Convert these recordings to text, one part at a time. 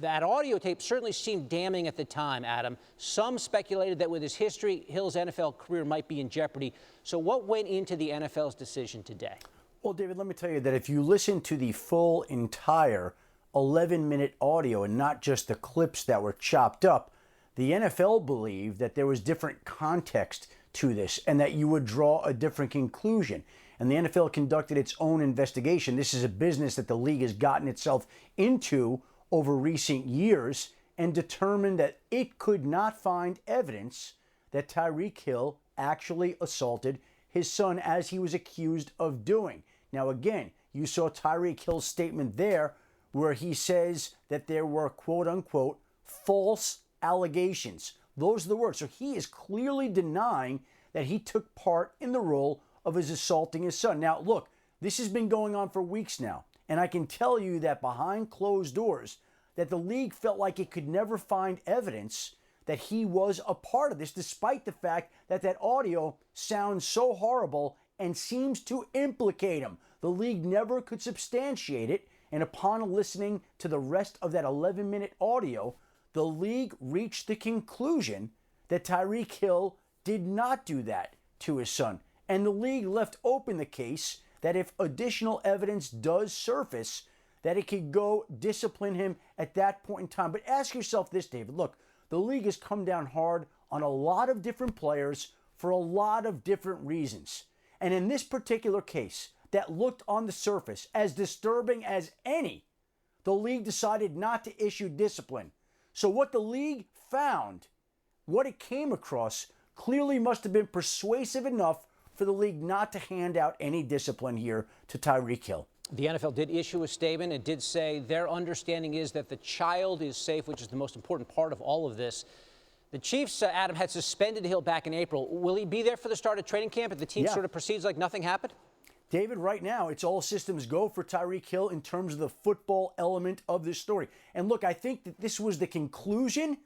That audio tape certainly seemed damning at the time, Adam. Some speculated that with his history, Hill's NFL career might be in jeopardy. So what went into the NFL's decision today? Well, David, let me tell you that if you listen to the full entire 11-minute audio and not just the clips that were chopped up, the NFL believed that there was different context to this and that you would draw a different conclusion. And the NFL conducted its own investigation. This is a business that the league has gotten itself into over recent years and determined that it could not find evidence that Tyreek Hill actually assaulted his son as he was accused of doing. Now, again, you saw Tyreek Hill's statement there where he says that there were, quote unquote, false allegations. Those are the words. So he is clearly denying that he took part in the role of his assaulting his son. Now, look, this has been going on for weeks now. And I can tell you that behind closed doors, that the league felt like it could never find evidence that he was a part of this, despite the fact that that audio sounds so horrible and seems to implicate him. The league never could substantiate it. And upon listening to the rest of that 11-minute audio, the league reached the conclusion that Tyreek Hill did not do that to his son. And the league left open the case that if additional evidence does surface, that it could go discipline him at that point in time. But ask yourself this, David. Look, the league has come down hard on a lot of different players for a lot of different reasons. And in this particular case, that looked on the surface as disturbing as any, the league decided not to issue discipline. So what the league found, what it came across, clearly must have been persuasive enough for the league not to hand out any discipline here to Tyreek Hill. The NFL did issue a statement. It did say their understanding is that the child is safe, which is the most important part of all of this. The Chiefs, Adam, had suspended Hill back in April. Will he be there for the start of training camp if the team sort of proceeds like nothing happened? David, right now, it's all systems go for Tyreek Hill in terms of the football element of this story. And look, I think that this was the conclusion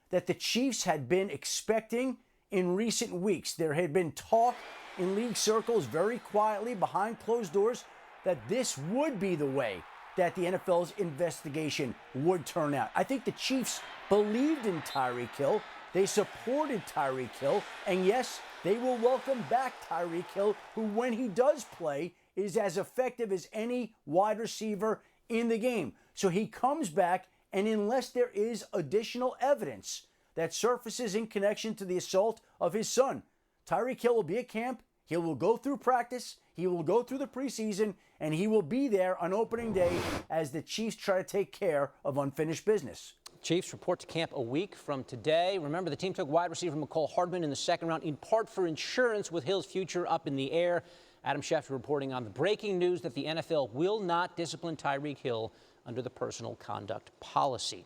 that the Chiefs had been expecting in recent weeks. There had been talk in league circles very quietly behind closed doors that this would be the way that the NFL's investigation would turn out. I think the Chiefs believed in Tyreek Hill. They supported Tyreek Hill. And yes, they will welcome back Tyreek Hill, who when he does play is as effective as any wide receiver in the game. So he comes back, and unless there is additional evidence that surfaces in connection to the assault of his son, Tyreek Hill will be at camp. He will go through practice. He will go through the preseason, and he will be there on opening day as the Chiefs try to take care of unfinished business. Chiefs report to camp a week from today. Remember, the team took wide receiver McCole Hardman in the second round, in part for insurance with Hill's future up in the air. Adam Schefter reporting on the breaking news that the NFL will not discipline Tyreek Hill under the personal conduct policy.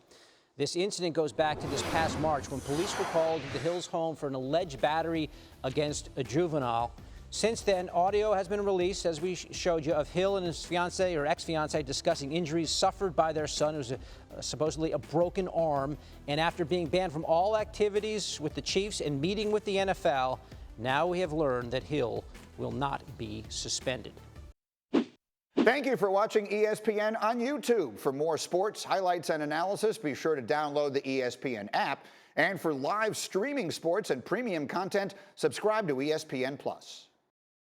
This incident goes back to this past March when police were called to Hill's home for an alleged battery against a juvenile. Since then, audio has been released, as we showed you, of Hill and his fiancée or ex-fiancée discussing injuries suffered by their son. It was supposedly a broken arm. And after being banned from all activities with the Chiefs and meeting with the NFL, now we have learned that Hill will not be suspended. Thank you for watching ESPN on YouTube. For more sports, highlights, and analysis, be sure to download the ESPN app. And for live streaming sports and premium content, subscribe to ESPN+.